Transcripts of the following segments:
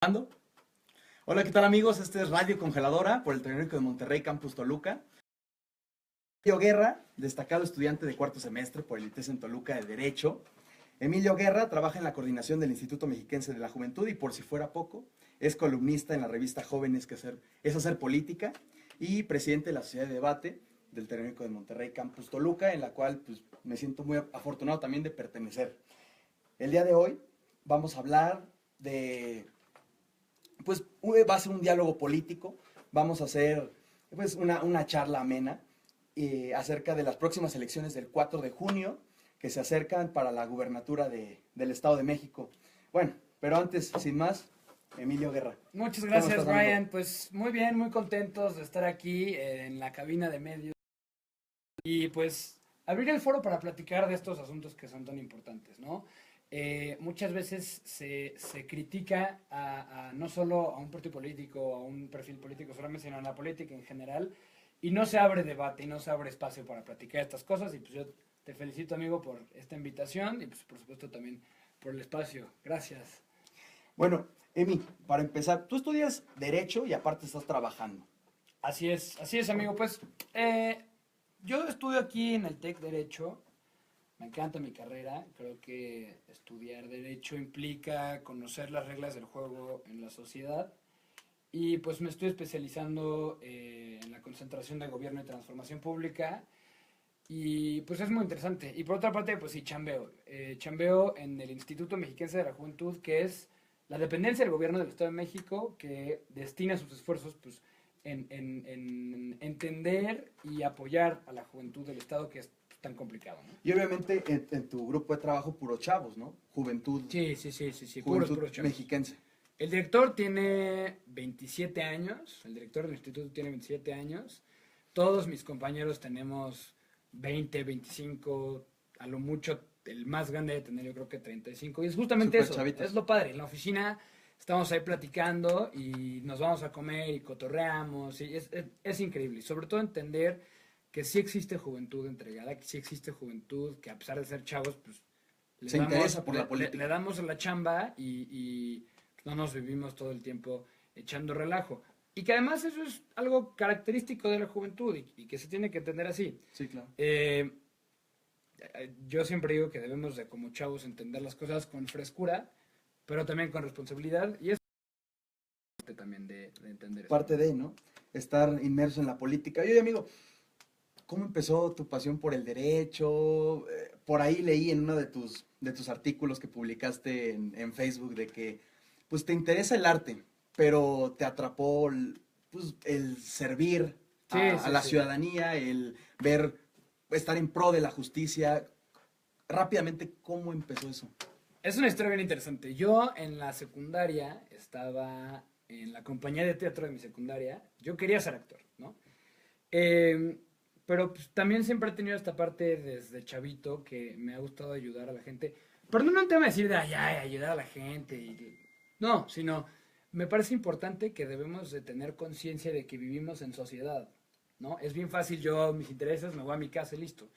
¿Ando? Hola, ¿qué tal amigos? Este es Radio Congeladora por el Tecnológico de Monterrey, Campus Toluca. Emilio Guerra, destacado estudiante de cuarto semestre por el ITES en Toluca de Derecho. Emilio Guerra trabaja en la coordinación del Instituto Mexiquense de la Juventud y por si fuera poco, es columnista en la revista Jóvenes es hacer política y presidente de la Sociedad de Debate del Tecnológico de Monterrey, Campus Toluca, en la cual pues, me siento muy afortunado también de pertenecer. El día de hoy vamos a hablar de pues va a ser un diálogo político, vamos a hacer pues una charla amena acerca de las próximas elecciones del 4 de junio que se acercan para la gubernatura del Estado de México. Bueno, pero antes, sin más, Emilio Guerra. Muchas ¿Cómo gracias, estás, amigo? Brian. Pues muy bien, muy contentos de estar aquí en la cabina de medios y pues abrir el foro para platicar de estos asuntos que son tan importantes, ¿no? Muchas veces se critica no solo a un partido político o a un perfil político solamente, sino a la política en general, y no se abre debate y no se abre espacio para platicar estas cosas, y pues yo te felicito, amigo, por esta invitación y pues por supuesto también por el espacio. Gracias. Bueno, Emi, para empezar, tú estudias Derecho y aparte estás trabajando. Así es, amigo. Pues yo estudio aquí en el TEC Derecho. Me encanta mi carrera. Creo que estudiar Derecho implica conocer las reglas del juego en la sociedad. Y pues me estoy especializando en la concentración de gobierno y transformación pública. Y pues es muy interesante. Y por otra parte, pues sí, chambeo. Chambeo en el Instituto Mexiquense de la Juventud, que es la dependencia del gobierno del Estado de México que destina sus esfuerzos pues, en entender y apoyar a la juventud del Estado, que es tan complicado, ¿no? Y obviamente en tu grupo de trabajo puro chavos, ¿no? Sí, Juventud puros chavos. mexiquense. El director tiene 27 años, el director del instituto tiene 27 años, todos mis compañeros tenemos 20, 25, a lo mucho el más grande de tener yo creo que 35, y es justamente Súper eso, chavitos. es lo padre, en la oficina estamos ahí platicando y nos vamos a comer y cotorreamos, y es increíble, y sobre todo entender que sí existe juventud entregada, que sí existe juventud que a pesar de ser chavos, pues Se interesa por la política. le damos a la chamba y no nos vivimos todo el tiempo echando relajo. Y que además eso es algo característico de la juventud y que se tiene que entender así. Sí, claro. Yo siempre digo que debemos de como chavos entender las cosas con frescura, pero también con responsabilidad y es parte también de entender eso, Parte ¿no? de, ¿no? Estar inmerso en la política. Oye, amigo, ¿cómo empezó tu pasión por el derecho? Por ahí leí en uno de tus artículos que publicaste en Facebook de que pues te interesa el arte, pero te atrapó pues, el servir Sí, a sí, la sí. ciudadanía, el ver, estar en pro de la justicia. Rápidamente, ¿cómo empezó eso? Es una historia bien interesante. Yo en la secundaria estaba en la compañía de teatro de mi secundaria. Yo quería ser actor, ¿no? Eh, pero pues, también siempre he tenido esta parte desde chavito que me ha gustado ayudar a la gente. Pero no un tema de decir de ayudar a la gente. No, sino me parece importante que debemos de tener conciencia de que vivimos en sociedad, ¿no? Es bien fácil yo, mis intereses, me voy a mi casa y listo.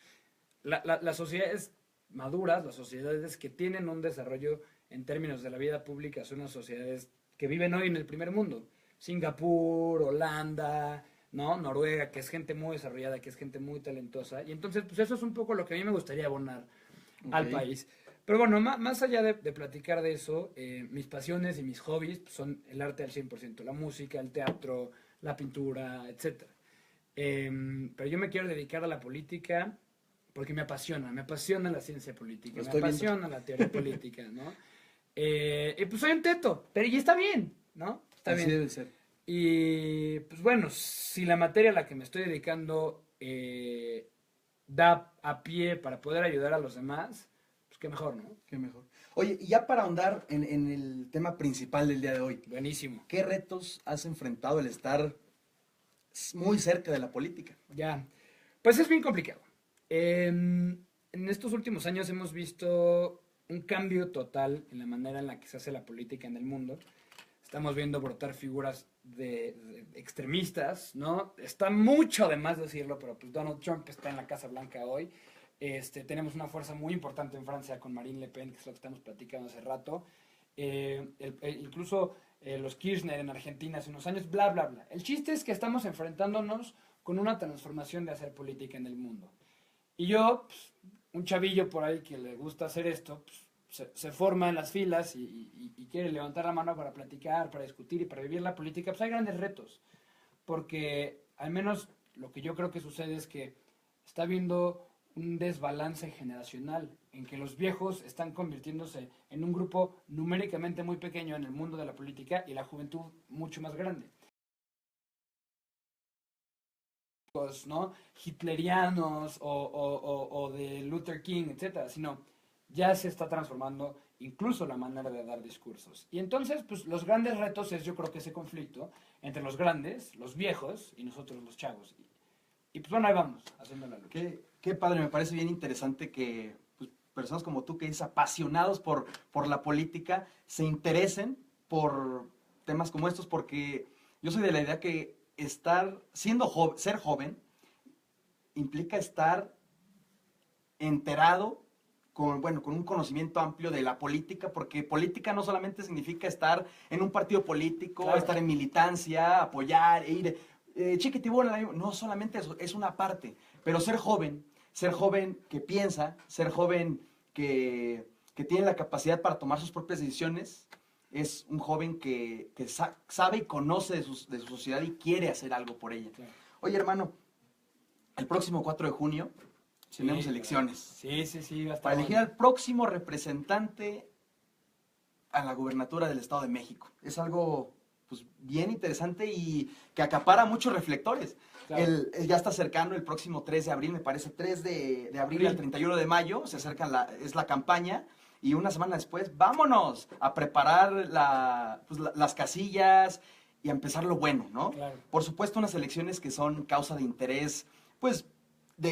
Las sociedades maduras, las sociedades que tienen un desarrollo en términos de la vida pública, son las sociedades que viven hoy en el primer mundo. Singapur, Holanda, ¿no? Noruega, que es gente muy desarrollada, que es gente muy talentosa. Y entonces, pues eso es un poco lo que a mí me gustaría abonar Ok. al país. Pero bueno, más allá de platicar de eso, mis pasiones y mis hobbies pues, son el arte al 100%, la música, el teatro, la pintura, etcétera. Pero yo me quiero dedicar a la política porque me apasiona la ciencia política, Lo me estoy viendo. apasiona la teoría política, ¿no? Y pues soy un teto, pero y está bien, ¿no? Está Así bien. debe ser. Y pues bueno, si la materia a la que me estoy dedicando da a pie para poder ayudar a los demás, pues qué mejor, ¿no? Qué mejor. Oye, y ya para ahondar en el tema principal del día de hoy, Buenísimo. ¿qué retos has enfrentado el estar muy cerca de la política? Ya, pues es bien complicado. En estos últimos años hemos visto un cambio total en la manera en la que se hace la política en el mundo. Estamos viendo brotar figuras de extremistas, ¿no? Está mucho de más decirlo, pero pues Donald Trump está en la Casa Blanca hoy. Tenemos una fuerza muy importante en Francia con Marine Le Pen, que es lo que estamos platicando hace rato. Incluso los Kirchner en Argentina hace unos años, bla, bla, bla. El chiste es que estamos enfrentándonos con una transformación de hacer política en el mundo. Y yo, pues, un chavillo por ahí que le gusta hacer esto, pues, se forma en las filas y quiere levantar la mano para platicar, para discutir y para vivir la política, pues hay grandes retos. Porque al menos lo que yo creo que sucede es que está habiendo un desbalance generacional en que los viejos están convirtiéndose en un grupo numéricamente muy pequeño en el mundo de la política y la juventud mucho más grande. ¿No? Hitlerianos o de Luther King, etcétera, sino ya se está transformando incluso la manera de dar discursos. Y entonces, pues los grandes retos es yo creo que ese conflicto entre los grandes, los viejos y nosotros los chavos. Y pues bueno, ahí vamos, haciendo la lucha. Qué padre, me parece bien interesante que pues, personas como tú, que es apasionados por la política, se interesen por temas como estos, porque yo soy de la idea que ser joven implica estar enterado con un conocimiento amplio de la política, porque política no solamente significa estar en un partido político, claro, estar en militancia, apoyar, ir, chiquitibona, no solamente eso, es una parte, pero ser joven que piensa, ser joven que tiene la capacidad para tomar sus propias decisiones, es un joven que sabe y conoce de su sociedad y quiere hacer algo por ella. Claro. Oye, hermano, el próximo 4 de junio tenemos elecciones. Sí, va a estar para elegir al próximo representante a la gubernatura del Estado de México. Es algo pues, bien interesante y que acapara muchos reflectores. Claro. Ya está cercano el próximo 3 de abril, me parece, 3 de abril al 31 de mayo, se acerca es la campaña. Y una semana después, vámonos a preparar las casillas y a empezar lo bueno, ¿no? Claro. Por supuesto, unas elecciones que son causa de interés, pues,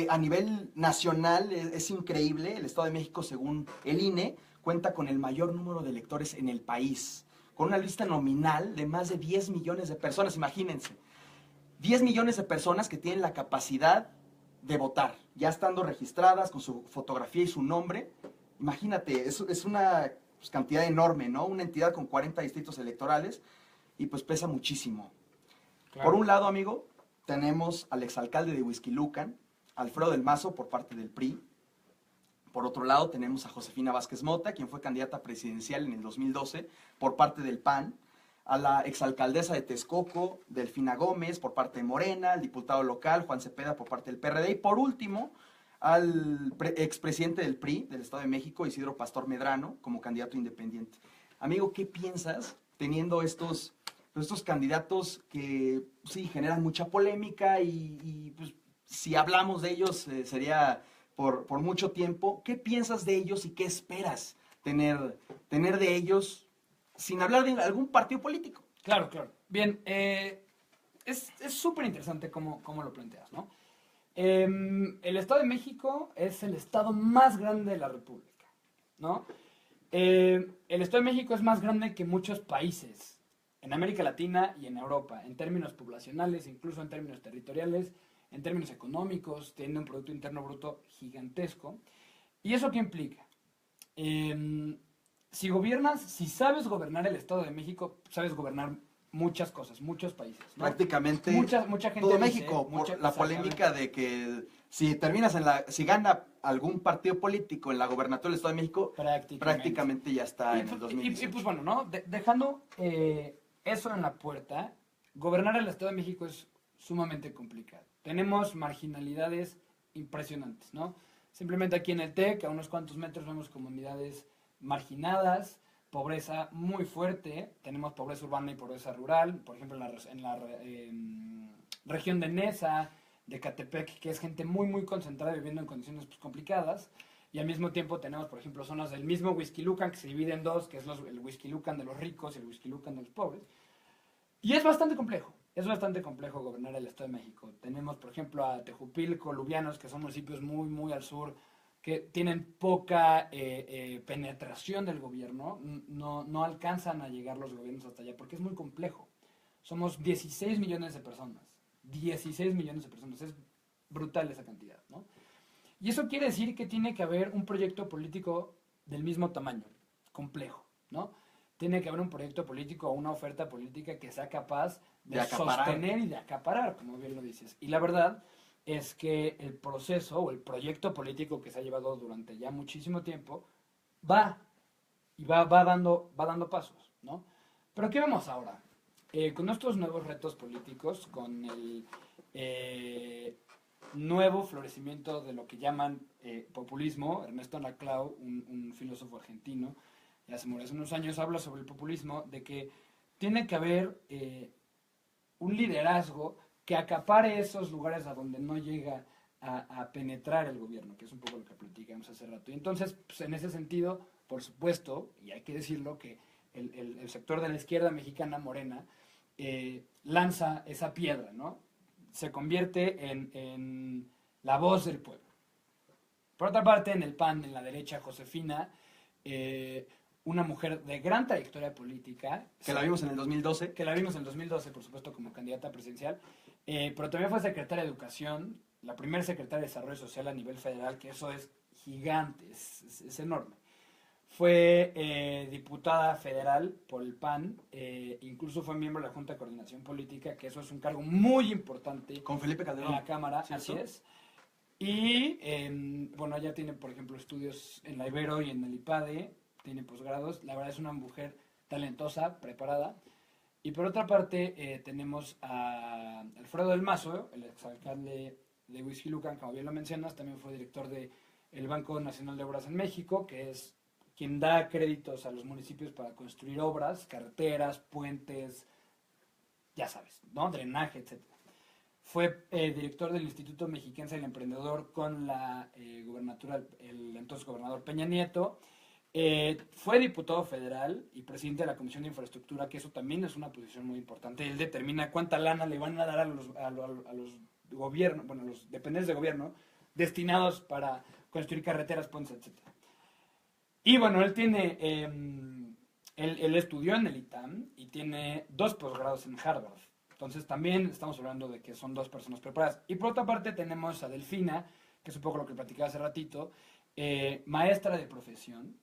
a nivel nacional es increíble. El Estado de México, según el INE, cuenta con el mayor número de electores en el país, con una lista nominal de más de 10 millones de personas, imagínense. 10 millones de personas que tienen la capacidad de votar, ya estando registradas con su fotografía y su nombre. Imagínate, es una pues, cantidad enorme, ¿no? Una entidad con 40 distritos electorales y pues pesa muchísimo. Claro. Por un lado, amigo, tenemos al exalcalde de Huixquilucan, Alfredo del Mazo, por parte del PRI. Por otro lado, tenemos a Josefina Vázquez Mota, quien fue candidata presidencial en el 2012 por parte del PAN. A la exalcaldesa de Texcoco, Delfina Gómez, por parte de Morena. Al diputado local, Juan Cepeda, por parte del PRD. Y por último, al expresidente del PRI, del Estado de México, Isidro Pastor Medrano, como candidato independiente. Amigo, ¿qué piensas teniendo estos candidatos que sí generan mucha polémica y pues, si hablamos de ellos sería por mucho tiempo? ¿Qué piensas de ellos y qué esperas tener de ellos sin hablar de algún partido político? Claro. Bien, es súper interesante cómo lo planteas, ¿no? El Estado de México es el estado más grande de la República, ¿no? El Estado de México es más grande que muchos países en América Latina y en Europa, en términos poblacionales, incluso en términos territoriales, en términos económicos, tiene un Producto Interno Bruto gigantesco. ¿Y eso qué implica? Si sabes gobernar el Estado de México, sabes gobernar muchas cosas, muchos países, ¿no? Prácticamente mucha gente todo dice, México, por la polémica de que si gana algún partido político en la gobernatura del Estado de México, prácticamente ya está en el 2018. Y pues bueno, ¿no? Dejando eso en la puerta, gobernar el Estado de México es sumamente complicado. Tenemos marginalidades impresionantes, ¿no? Simplemente aquí en el TEC, a unos cuantos metros, vemos comunidades marginadas, pobreza muy fuerte, tenemos pobreza urbana y pobreza rural, por ejemplo en la región de Nesa, de Catepec, que es gente muy concentrada viviendo en condiciones pues, complicadas, y al mismo tiempo tenemos, por ejemplo, zonas del mismo Huixquilucan que se divide en dos, que es el Huixquilucan de los ricos y el Huixquilucan de los pobres, y es bastante complejo gobernar el Estado de México. Tenemos, por ejemplo, a Tejupilco, Lubianos, que son municipios muy al sur, que tienen poca penetración del gobierno, no alcanzan a llegar los gobiernos hasta allá, porque es muy complejo. Somos 16 millones de personas, 16 millones de personas, es brutal esa cantidad, ¿no? Y eso quiere decir que tiene que haber un proyecto político del mismo tamaño, complejo, ¿no? tiene que haber un proyecto político o una oferta política que sea capaz de acaparar. sostener y de acaparar, como bien lo dices. Y la verdad es que el proceso o el proyecto político que se ha llevado durante ya muchísimo tiempo va va dando pasos, ¿no? Pero ¿qué vemos ahora? Con estos nuevos retos políticos, con el nuevo florecimiento de lo que llaman populismo, Ernesto Laclau, un filósofo argentino, ya se murió hace unos años, habla sobre el populismo, de que tiene que haber un liderazgo que acapare esos lugares a donde no llega a penetrar el gobierno, que es un poco lo que platicamos hace rato. Y entonces, pues, en ese sentido, por supuesto, y hay que decirlo, que el sector de la izquierda mexicana, Morena, lanza esa piedra, ¿no? Se convierte en la voz del pueblo. Por otra parte, en el PAN, en la derecha, Josefina, una mujer de gran trayectoria política. Que la vimos en el 2012. Que la vimos en el 2012, por supuesto, como candidata presidencial. Pero también fue secretaria de Educación, la primera secretaria de Desarrollo Social a nivel federal, que eso es gigante, es enorme. Fue diputada federal por el PAN, incluso fue miembro de la Junta de Coordinación Política, que eso es un cargo muy importante Con Felipe Calderón. en la Cámara, ¿Cierto? así es. Y bueno, ella tiene, por ejemplo, estudios en la Ibero y en el IPADE, tiene posgrados. La verdad es una mujer talentosa, preparada. Y por otra parte, tenemos a Alfredo del Mazo, el exalcalde de Huixquilucan, como bien lo mencionas, también fue director del Banco Nacional de Obras en México, que es quien da créditos a los municipios para construir obras, carreteras, puentes, ya sabes, ¿no? Drenaje, etc. Fue director del Instituto Mexiquense del Emprendedor con la gobernatura, el entonces gobernador Peña Nieto. Fue diputado federal y presidente de la Comisión de Infraestructura, que eso también es una posición muy importante. Él determina cuánta lana le van a dar a los gobiernos, bueno, a los dependientes de gobierno, destinados para construir carreteras, puentes, etc. Y bueno, él tiene, él estudió en el ITAM y tiene 2 posgrados en Harvard. Entonces también estamos hablando de que son 2 personas preparadas. Y por otra parte tenemos a Delfina, que es un poco lo que platicaba hace ratito, maestra de profesión.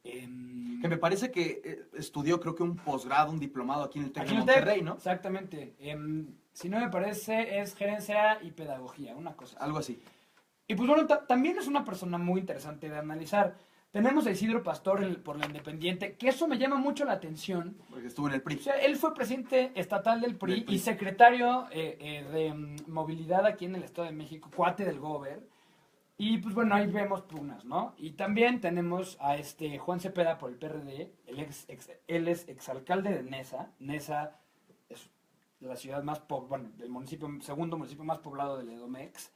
Que me parece que estudió, creo que un posgrado, un diplomado aquí en el TEC Aquí de en el TEC, Monterrey, ¿no? Exactamente. Si no me parece, es gerencia y pedagogía, una cosa así. Algo así. Y pues bueno, también es una persona muy interesante de analizar. Tenemos a Isidro Pastor por la Independiente, que eso me llama mucho la atención. Porque estuvo en el PRI. O sea, él fue presidente estatal del PRI, Del PRI. y secretario de movilidad aquí en el Estado de México, cuate del Gober. Y pues bueno, ahí vemos pugnas, ¿no? Y también tenemos a Juan Cepeda por el PRD, él es exalcalde de Nesa. Nesa es la ciudad más bueno, el segundo municipio más poblado del Edomex.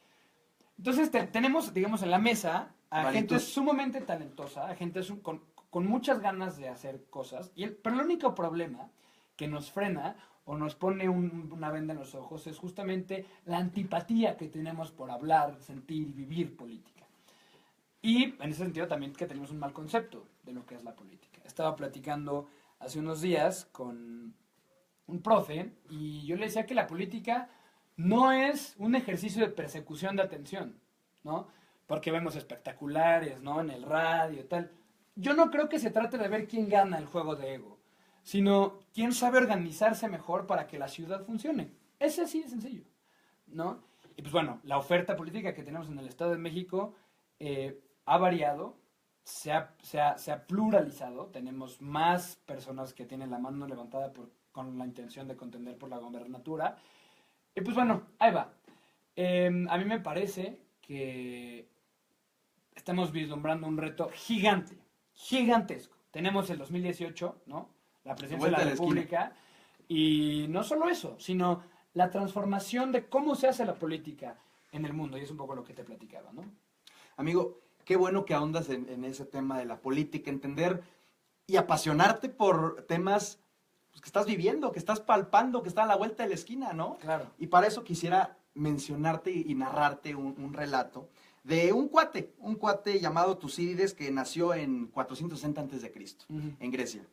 Entonces tenemos, digamos, en la mesa a gente sumamente talentosa, a gente con muchas ganas de hacer cosas. Pero el único problema que nos frena o nos pone una venda en los ojos es justamente la antipatía que tenemos por hablar, sentir y vivir política. Y en ese sentido también que tenemos un mal concepto de lo que es la política. Estaba platicando hace unos días con un profe y yo le decía que la política no es un ejercicio de persecución de atención, ¿no? Porque vemos espectaculares, ¿no? En el radio y tal. Yo no creo que se trate de ver quién gana el juego de ego, sino quién sabe organizarse mejor para que la ciudad funcione. Es así de sencillo, ¿no? Y pues bueno, la oferta política que tenemos en el Estado de México ha variado, se ha pluralizado. Tenemos más personas que tienen la mano levantada con la intención de contender por la gobernatura. Y pues bueno, ahí va. A mí me parece que estamos vislumbrando un reto gigante, gigantesco. Tenemos el 2018, ¿no? La presidencia de la República. Y no solo eso, sino la transformación de cómo se hace la política en el mundo. Y es un poco lo que te platicaba, ¿no? Amigo, qué bueno que ahondas en ese tema de la política, entender y apasionarte por temas pues, que estás viviendo, que estás palpando, que están a la vuelta de la esquina, ¿no? Claro. Y para eso quisiera mencionarte y narrarte un relato de un cuate llamado Tucídides que nació en 460 a.C., en Grecia.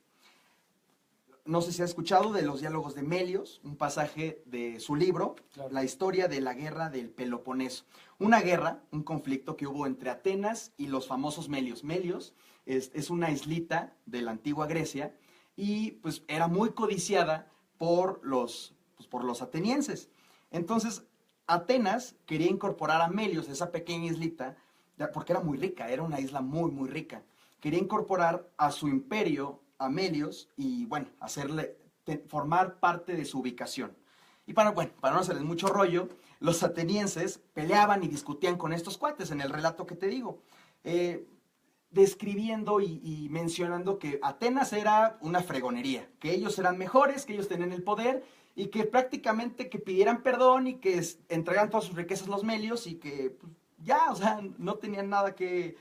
No sé si has escuchado de los diálogos de Melios, un pasaje de su libro, Claro. La historia de la guerra del Peloponeso. Una guerra, un conflicto que hubo entre Atenas y los famosos Melios. Melios es una islita de la antigua Grecia y pues era muy codiciada por los atenienses. Entonces, Atenas quería incorporar a Melios, esa pequeña islita, porque era muy rica, era una isla muy, muy rica. Quería incorporar a su imperio a Melios y, bueno, formar parte de su ubicación. Y para no hacerles mucho rollo, los atenienses peleaban y discutían con estos cuates en el relato que te digo, describiendo y mencionando que Atenas era una fregonería, que ellos eran mejores, que ellos tenían el poder y que prácticamente que pidieran perdón y que entregaran todas sus riquezas a los melios y que pues, ya, o sea, no tenían nada que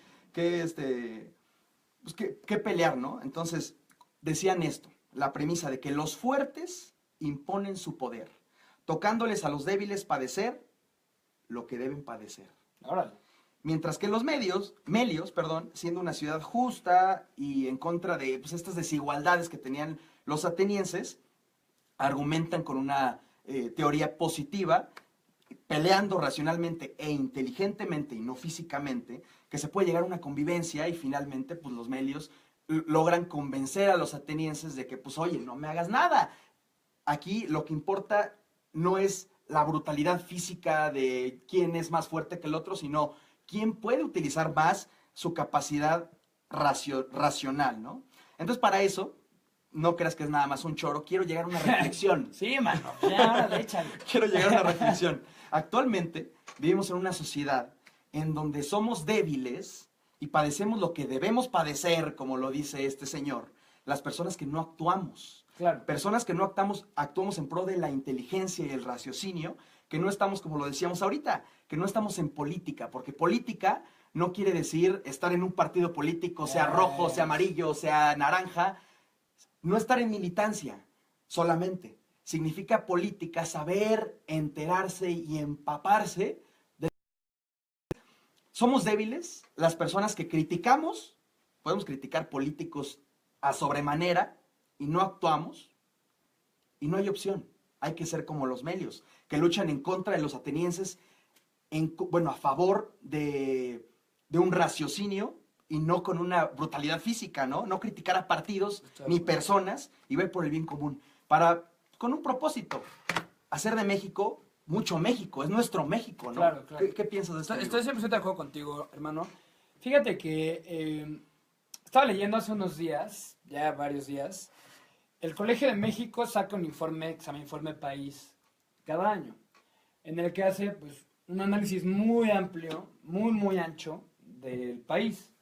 pelear, ¿no? Entonces, decían esto, la premisa de que los fuertes imponen su poder, tocándoles a los débiles padecer lo que deben padecer. Órale. Mientras que Melios, siendo una ciudad justa y en contra de pues, estas desigualdades que tenían los atenienses, argumentan con una teoría positiva, peleando racionalmente e inteligentemente y no físicamente, que se puede llegar a una convivencia y finalmente pues los Melios logran convencer a los atenienses de que pues oye, no me hagas nada. Aquí lo que importa no es la brutalidad física de quién es más fuerte que el otro, sino quién puede utilizar más su capacidad racional, ¿no? Entonces, para eso, no creas que es nada más un choro, quiero llegar a una reflexión. Sí, mano, ya, échale. Quiero llegar a una reflexión. Actualmente vivimos en una sociedad en donde somos débiles y padecemos lo que debemos padecer, como lo dice este señor, las personas que no actuamos. Claro. Personas que no actuamos en pro de la inteligencia y el raciocinio, que no estamos, como lo decíamos ahorita, que no estamos en política, porque política no quiere decir estar en un partido político, sea rojo, sea amarillo, sea naranja, no estar en militancia solamente. Significa política, saber enterarse y empaparse. Somos débiles, las personas que criticamos, podemos criticar políticos a sobremanera y no actuamos, y no hay opción. Hay que ser como los Melios, que luchan en contra de los atenienses, a favor de un raciocinio y no con una brutalidad física, ¿no? No criticar a partidos ni personas y ver por el bien común. Con un propósito, hacer de México mucho México, es nuestro México, ¿no? Claro, claro. ¿Qué piensas de esto? Estoy 100% de acuerdo contigo, hermano. Fíjate que estaba leyendo hace unos días, ya varios días, el Colegio de México saca un informe que se llama Informe País cada año, en el que hace pues, un análisis muy amplio, muy, muy ancho del país.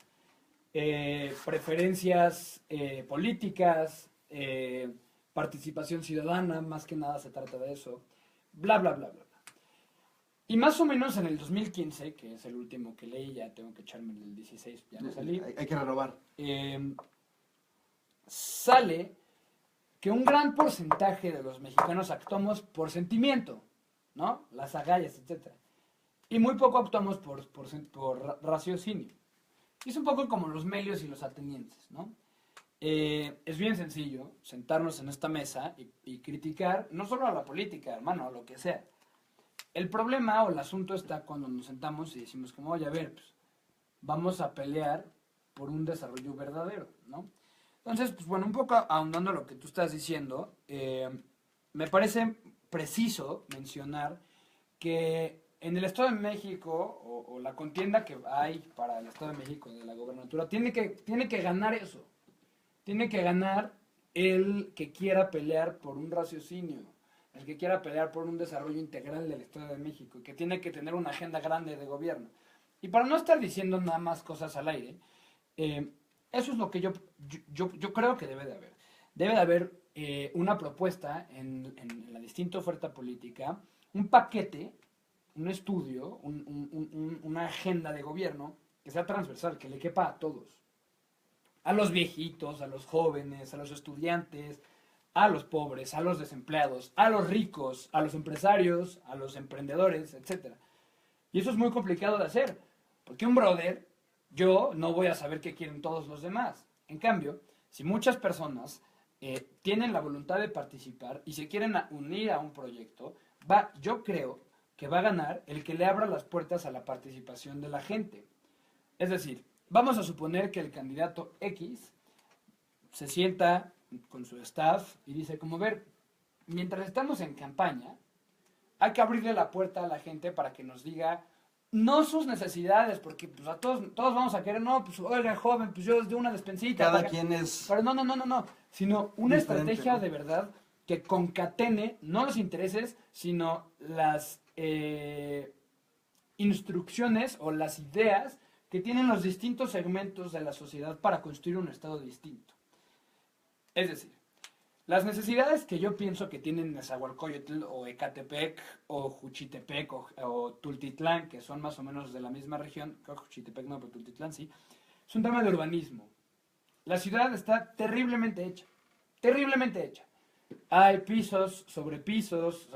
Preferencias políticas, participación ciudadana, más que nada se trata de eso, bla, bla, bla, bla. Y más o menos en el 2015, que es el último que leí, ya tengo que echarme en el 16, ya no salí. Hay que renovar. Sale que un gran porcentaje de los mexicanos actuamos por sentimiento, ¿no? Las agallas, etc. Y muy poco actuamos por raciocinio. Y es un poco como los Melios y los atenienses, ¿no? Es bien sencillo sentarnos en esta mesa y criticar, no solo a la política, hermano, a lo que sea. El problema o el asunto está cuando nos sentamos y decimos como, oye, a ver, pues, vamos a pelear por un desarrollo verdadero, ¿no? Entonces, pues bueno, un poco ahondando lo que tú estás diciendo, me parece preciso mencionar que en el Estado de México, o la contienda que hay para el Estado de México de la gobernatura, tiene que ganar eso. Tiene que ganar el que quiera pelear por un raciocinio, el que quiera pelear por un desarrollo integral del Estado de México, y que tiene que tener una agenda grande de gobierno. Y para no estar diciendo nada más cosas al aire, eso es lo que yo creo que debe de haber. Debe de haber una propuesta en la distinta oferta política, un paquete, un estudio, una agenda de gobierno que sea transversal, que le quepa a todos. A los viejitos, a los jóvenes, a los estudiantes, a los pobres, a los desempleados, a los ricos, a los empresarios, a los emprendedores, etc. Y eso es muy complicado de hacer, porque un brother, yo no voy a saber qué quieren todos los demás. En cambio, si muchas personas tienen la voluntad de participar y se quieren unir a un proyecto, yo creo que va a ganar el que le abra las puertas a la participación de la gente. Es decir, vamos a suponer que el candidato X se sienta, con su staff y dice como, ver, mientras estamos en campaña, hay que abrirle la puerta a la gente para que nos diga no sus necesidades, porque pues a todos vamos a querer, no, pues oiga, joven, pues yo de una despensita. Cada quien es Pero no, sino una diferente, estrategia ¿no? de verdad que concatene no los intereses, sino las instrucciones o las ideas que tienen los distintos segmentos de la sociedad para construir un estado distinto. Es decir, las necesidades que yo pienso que tienen Nezahualcóyotl o Ecatepec o Juchitepec o Tultitlán, que son más o menos de la misma región, creo que Juchitepec no, pero Tultitlán sí, es un tema de urbanismo. La ciudad está terriblemente hecha, terriblemente hecha. Hay pisos, sobre pisos,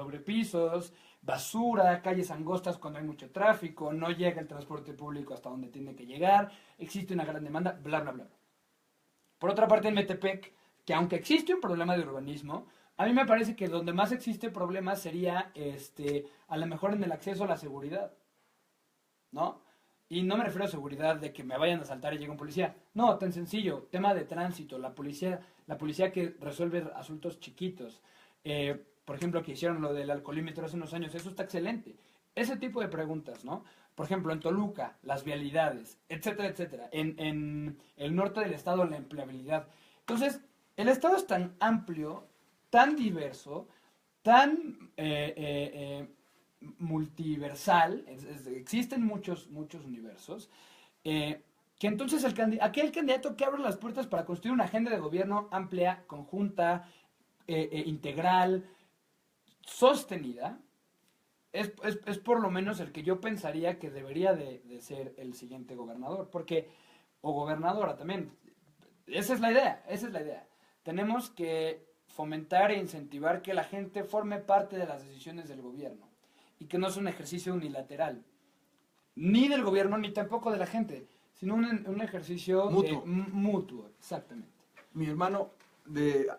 basura, calles angostas cuando hay mucho tráfico, no llega el transporte público hasta donde tiene que llegar, existe una gran demanda, bla, bla, bla. Por otra parte, en Metepec, que aunque existe un problema de urbanismo, a mí me parece que donde más existe problema sería, a lo mejor en el acceso a la seguridad, ¿no? Y no me refiero a seguridad de que me vayan a asaltar y llegue un policía. No, tan sencillo, tema de tránsito, la policía que resuelve asuntos chiquitos. Por ejemplo, que hicieron lo del alcoholímetro hace unos años, eso está excelente. Ese tipo de preguntas, ¿no? Por ejemplo, en Toluca, las vialidades, etcétera, etcétera. En el norte del estado, la empleabilidad. Entonces, el estado es tan amplio, tan diverso, tan multiversal, existen muchos universos, que entonces aquel candidato que abre las puertas para construir una agenda de gobierno amplia, conjunta, integral, sostenida, es por lo menos el que yo pensaría que debería de ser el siguiente gobernador, porque, o gobernadora también, esa es la idea. Tenemos que fomentar e incentivar que la gente forme parte de las decisiones del gobierno y que no es un ejercicio unilateral, ni del gobierno ni tampoco de la gente, sino un ejercicio mutuo, exactamente. Mi hermano,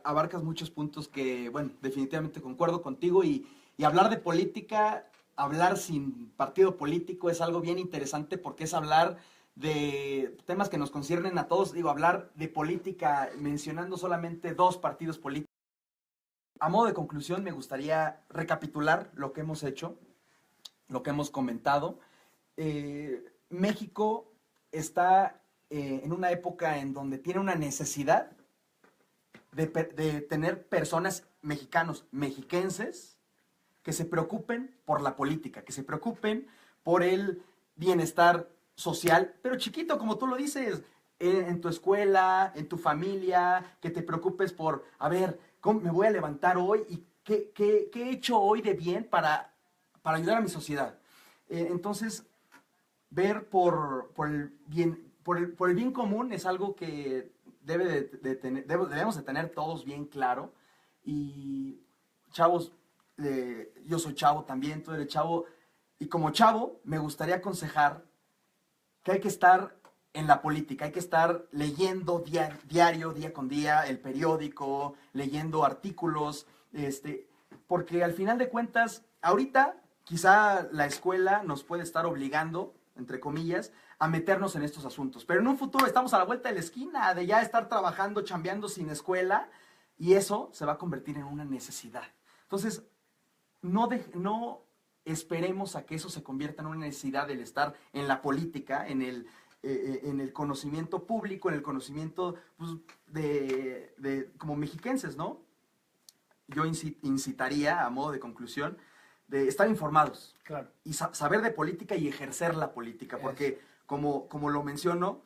abarcas muchos puntos que, bueno, definitivamente concuerdo contigo y hablar de política, hablar sin partido político es algo bien interesante porque es hablar de temas que nos conciernen a todos, digo, hablar de política mencionando solamente dos partidos políticos. A modo de conclusión, me gustaría recapitular lo que hemos hecho, lo que hemos comentado. México está en una época en donde tiene una necesidad de tener personas mexicanos, mexiquenses, que se preocupen por la política, que se preocupen por el bienestar social, pero chiquito, como tú lo dices, en tu escuela, en tu familia, que te preocupes por, a ver, ¿cómo me voy a levantar hoy y qué he hecho hoy de bien para ayudar a mi sociedad? Entonces, ver por el bien común es algo que debemos de tener todos bien claro. Y chavos, yo soy chavo también, tú eres chavo, y como chavo me gustaría aconsejar que hay que estar en la política, hay que estar leyendo diario, día con día, el periódico, leyendo artículos, porque al final de cuentas, ahorita quizá la escuela nos puede estar obligando, entre comillas, a meternos en estos asuntos, pero en un futuro estamos a la vuelta de la esquina de ya estar trabajando, chambeando sin escuela, y eso se va a convertir en una necesidad. Entonces, no esperemos a que eso se convierta en una necesidad del estar en la política, en el conocimiento público, en el conocimiento pues, como mexiquenses, ¿no? Yo incitaría, a modo de conclusión, de estar informados. Claro. Y saber de política y ejercer la política, porque como lo menciono,